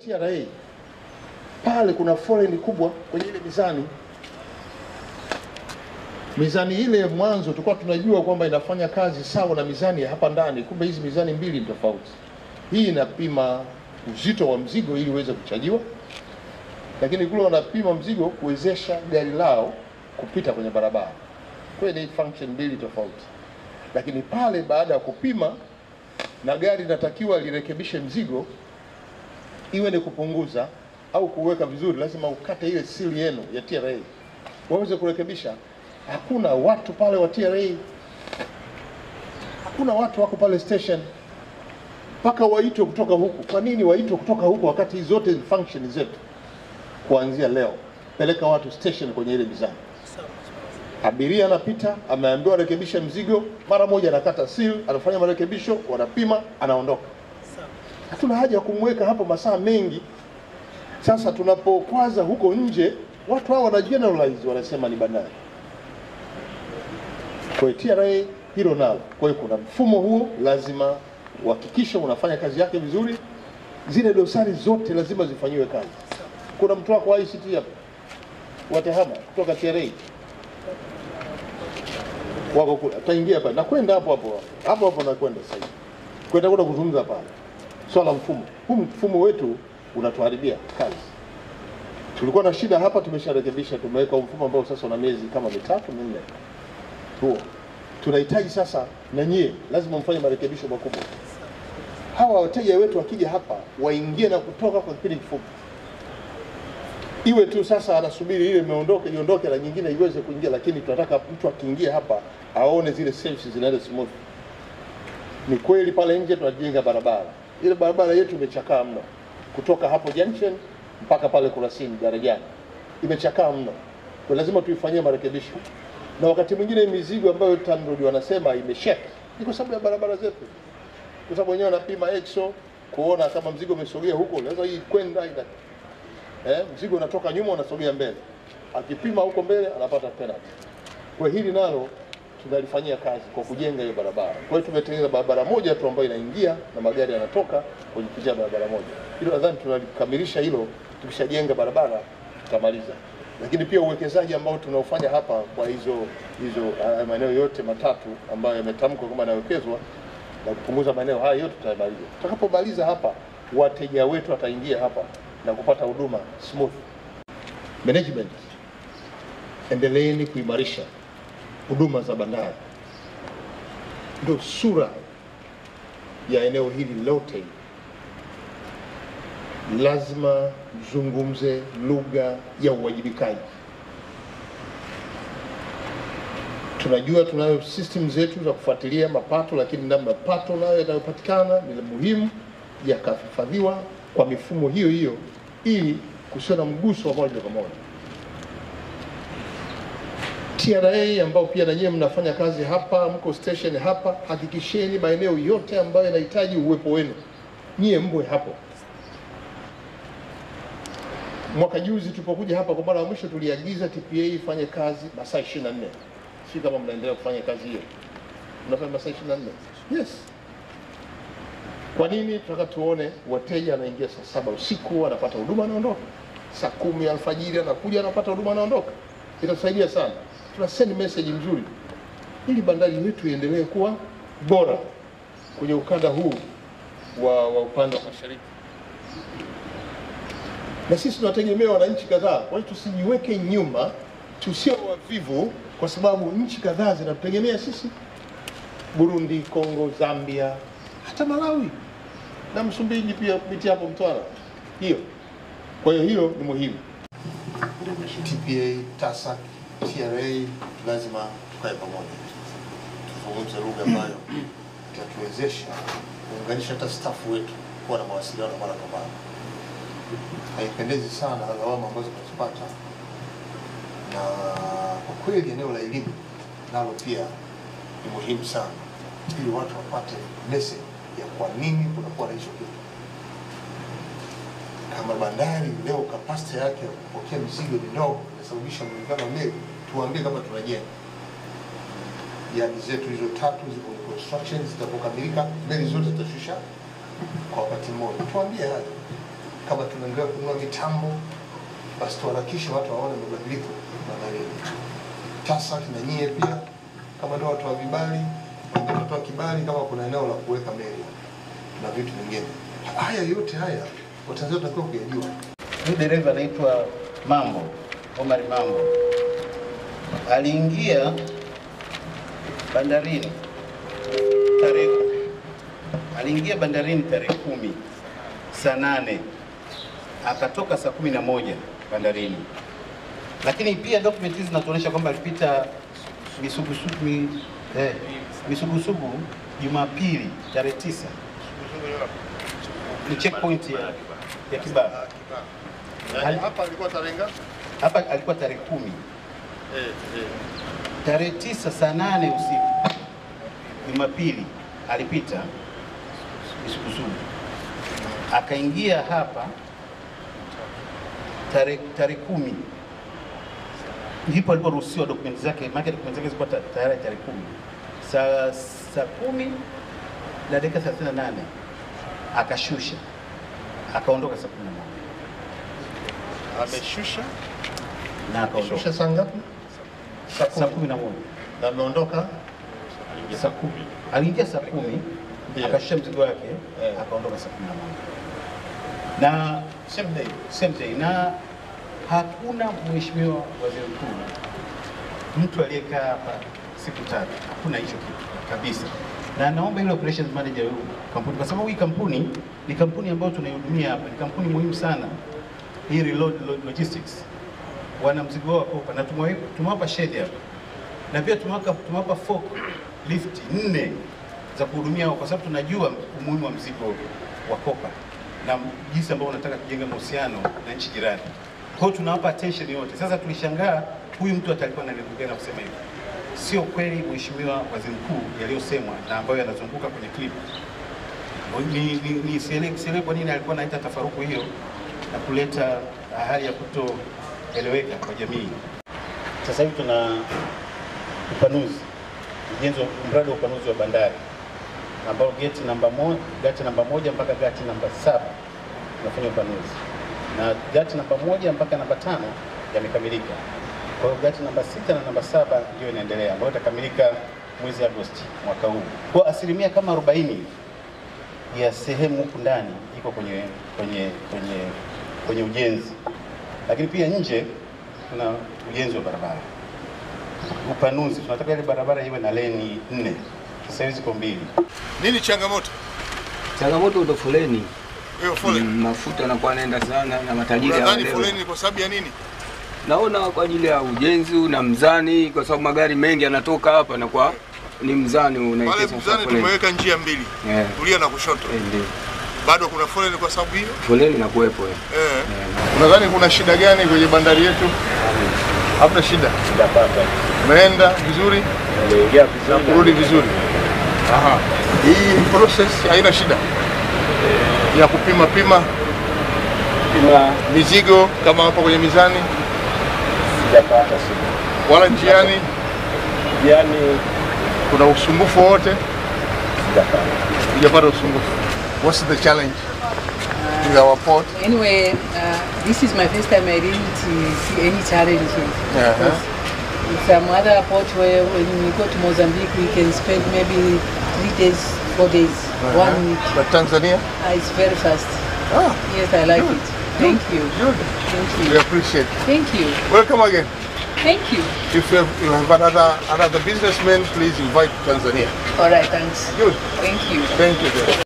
TRA pale kuna foleni kubwa kwenye ile mizani. Mizani ile mwanzo tulikuwa tunajua kwamba inafanya kazi sawa na mizani ya hapa ndani, kumbe hizi mizani mbili ni tofauti. Hii inapima uzito wa mzigo ili uweze kuchajiwa, lakini kule wanapima mzigo kuwezesha gari lao kupita kwenye barabara. Kwa hiyo ni function mbili tofauti. Lakini pale baada ya kupima na gari linatakiwa lirekebishe mzigo, iwe ni kupunguza au kuweka vizuri, lazima ukate ile seal yenu ya TRA waweze kurekebisha. Hakuna watu pale wa TRA, hakuna watu wako pale station mpaka waitwe kutoka huku. Kwa nini waitwe kutoka huku wakati hizo zote function zetu? Kuanzia leo peleka watu station kwenye ile mizani. Abiria anapita, ameambiwa rekebisha mzigo, mara moja anakata seal, anafanya marekebisho, wanapima, anaondoka. Hatuna haja ya kumweka hapo masaa mengi. Sasa tunapokwaza huko nje, watu hao wana generalize, wanasema ni bandari. Kwa hiyo TRA hilo nalo. Kwa hiyo kuna mfumo huo, lazima uhakikishe unafanya kazi yake vizuri. Zile dosari zote lazima zifanyiwe kazi. Kuna mtu wako ICT hapa, watahama kutoka TRA wako kule, ataingia hapa na kwenda hapo na kwenda sasa hivi kwenda kuzungumza pale swala mfumo huu. Mfumo wetu unatuharibia kazi. Tulikuwa na shida hapa, tumesharekebisha, tumeweka mfumo ambao sasa una miezi kama 3-4 huo. Tunahitaji sasa na nyie lazima mfanye marekebisho makubwa. Hawa wateja wetu wakija hapa waingie na kutoka kwa kipindi kifupi. Iwe tu sasa anasubiri ile iondoke na nyingine iweze kuingia, lakini tunataka mtu akiingia hapa aone zile services zinaenda smooth. Ni kweli pale nje tunajenga barabara. Ile barabara yetu imechakaa mno. Kutoka hapo junction mpaka pale Kurasini darajani. Imechakaa mno. Kwa lazima tuifanyie marekebisho. Na wakati mwingine mizigo ambayo TANROADS wanasema imeshake ni kwa sababu ya barabara zetu. Kwa sababu wenyewe wanapima EXO kuona kama mzigo umesogea huko, lazima hii kwenda mzigo unatoka nyuma unasogea mbele. Akipima huko mbele anapata penalty. Kwa hili nalo tunalifanyia kazi kwa kujenga hiyo barabara. Kwa hiyo tumetengeneza barabara moja tu ambayo inaingia na magari yanatoka kwenye kupitia barabara moja. Hilo nadhani tunalikamilisha hilo, tukishajenga barabara tutamaliza. Lakini pia uwekezaji ambao tunaofanya hapa kwa hizo maeneo yote matatu ambayo yametamkwa kama yanawekezwa na kupunguza maeneo haya yote tutamaliza. Tutakapomaliza hapa, wateja wetu wataingia hapa na kupata huduma smooth. Management, endeleeni kuimarisha huduma za bandari. Ndio sura ya eneo hili lote. Lazima mzungumze lugha ya uwajibikaji. Tunajua tunayo system zetu za kufuatilia mapato, lakini na mapato nayo yanayopatikana ni muhimu yakahifadhiwa kwa mifumo hiyo ili kusiwe na mguso wa moja kwa moja. TRA ambao pia na nyinyi mnafanya kazi hapa, mko station hapa, hakikisheni maeneo yote ambayo yanahitaji uwepo wenu nyie mbwe hapo. Mwaka juzi tulipokuja hapa kwa mara ya mwisho tuliagiza TPA ifanye kazi masaa 24. Si kama mnaendelea kufanya kazi hiyo. Mnafanya masaa 24? Yes. Kwa nini? Tunataka tuone wateja anaingia saa 7 usiku anapata huduma anaondoka. Saa 10 alfajiri anakuja anapata huduma anaondoka. Itasaidia sana. Tuna send message nzuri ili bandari yetu iendelee kuwa bora kwenye ukanda huu wa upande wa mashariki. Na sisi tunategemea wananchi kadhaa, kwa hiyo tusijiweke nyuma, tusio wavivu kwa sababu nchi kadhaa zinatutegemea sisi. Burundi, Kongo, Zambia, hata Malawi na Msumbiji pia kupitia hapo Mtwara. Hiyo. Kwa hiyo hilo ni muhimu. TPA, TASAC, TRA lazima tukae pamoja. Tuzungumze lugha ambayo itatuwezesha kuunganisha hata staff wetu kuwa na mawasiliano mara kwa mara. Haipendezi sana lawama ambazo tunazipata, na kwa kweli eneo la elimu nalo pia ni muhimu sana ili watu wapate message ya kwa nini kunakuwa na hicho kitu. Kama bandari leo capacity yake ya kupokea mizigo ni ndogo, inasababisha mlingano meli, tuambie kama tunajenga. Yadi zetu hizo 3 ziko construction, zitapokamilika meli zote zitashusha kwa wakati mmoja. Tuambie hayo. kama tunaendelea kununua mitambo, basi tuharakishe watu waone mabadiliko bandarini. TASAC na nyie pia kama ndio watu wa vibali, watoa kibali kama kuna eneo la kuweka meli na vitu vingine. Haya yote haya Watanzania tunatakiwa kuyajua. Huyu dereva anaitwa Mambo, Omar Mambo. Aliingia bandarini tarehe 10 saa 8, akatoka saa 11 bandarini. Lakini pia document hizi zinatuonyesha kwamba alipita Misugusugu Jumapili tarehe 9. Ni checkpoint ya Kibaha. Hapa alikuwa tarehe ngapi? Hapa alikuwa tarehe 10. Tarehe 9 saa 8 usiku Jumapili alipita Misugusugu. Akaingia hapa tarehe 10. Ndipo aliporuhusiwa dokumenti zake, maana dokumenti zake zilikuwa tayari tarehe 10. Saa 10 na dakika 38 akashusha, akaondoka saa 11. Ameshusha na akaondoka. Shusha saa ngapi? Saa 11. Na ameondoka saa 10. Aliingia saa 10, akashusha mzigo wake, akaondoka saa 11. Na same day na hakuna mheshimiwa waziri mkuu mtu aliyekaa hapa siku 3. Hakuna hicho kitu kabisa. Na naomba ile operations manager huyu kampuni, kwa sababu hii kampuni ni kampuni ambayo tunaihudumia hapa, ni kampuni muhimu sana hii Reload Logistics. Wana mzigo wa kopa na tumewapa shed hapa. Na pia tumewapa fork lift 4 za kuhudumia, kwa sababu tunajua umuhimu wa mzigo wa kopa na jinsi ambao unataka kujenga mahusiano na nchi jirani. Kwa hiyo tunawapa attention yote. Sasa tulishangaa huyu mtu atalikuwa ananiongea na kusema hivi. Sio kweli mheshimiwa waziri mkuu yaliyosemwa na ambayo yanazunguka kwenye clip. Ni sielewi kwa nini alikuwa anaita tafaruku hiyo na kuleta hali ya kutoeleweka kwa jamii. Sasa hivi tuna upanuzi, mradi wa upanuzi wa bandari ambao gate namba 1 mpaka gate namba 7 tunafanya upanuzi. Na gati namba 1 mpaka namba 5 yamekamilika. Kwa hiyo gati namba 6 na namba 7 ndio inaendelea, ambayo itakamilika mwezi Agosti mwaka huu. Kwa asilimia kama 40 ya sehemu huku ndani iko kwenye ujenzi. Lakini pia nje kuna ujenzi wa barabara. Upanuzi, tunataka ile barabara iwe na leni 4. Sasa hizi ziko 2. Nini changamoto? Changamoto ndo foleni. Hiyo foleni. Mafuta yanakuwa yanaenda sana na matajiri hao. Nadhani foleni kwa sababu ya nini? Naona kwa ajili ya ujenzi na mzani, kwa sababu magari mengi yanatoka hapa na kwa ni mzani unaitesa. Pale mzani tumeweka njia 2. Kulia na kushoto. Ndio. Bado kuna foleni kwa sababu hiyo? Foleni inakuwepo. Unadhani kuna shida gani kwenye bandari yetu? Hamna shida. Umeenda vizuri? Umeingia vizuri. Na kurudi vizuri. Aha. Hii process haina shida ya kupima mizigo kama hapo kwenye mizani? Sijapata shida. Wala njiani kuna usumbufu wote? Sijapata usumbufu. What's the challenge in our port? Anyway, this is my first time. I didn't see any challenge here. In some other port where when we go to Mozambique, we can spend maybe 3 days, 4 days, 1 week. But Tanzania? It's very fast. Yes, I like it. Thank you. Good. Thank you. We appreciate it. Thank you. Welcome again. Thank you. If you have another businessman, please invite Tanzania. All right, thanks. Good. Thank you. Thank you.